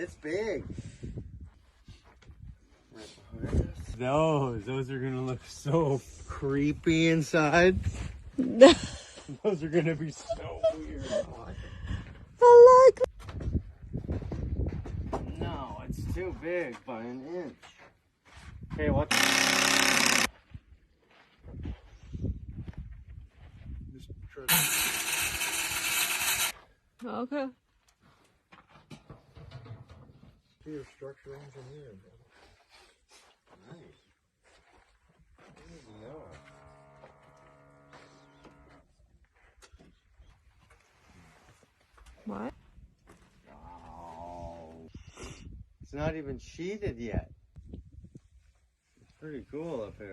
It's big. Those are gonna look so creepy inside. Those are gonna be so weird. I like. No, it's too big by an inch. Okay, what? Okay. Be a structural engineer. Nice. What? Wow. It's not even sheeted yet. It's pretty cool up here.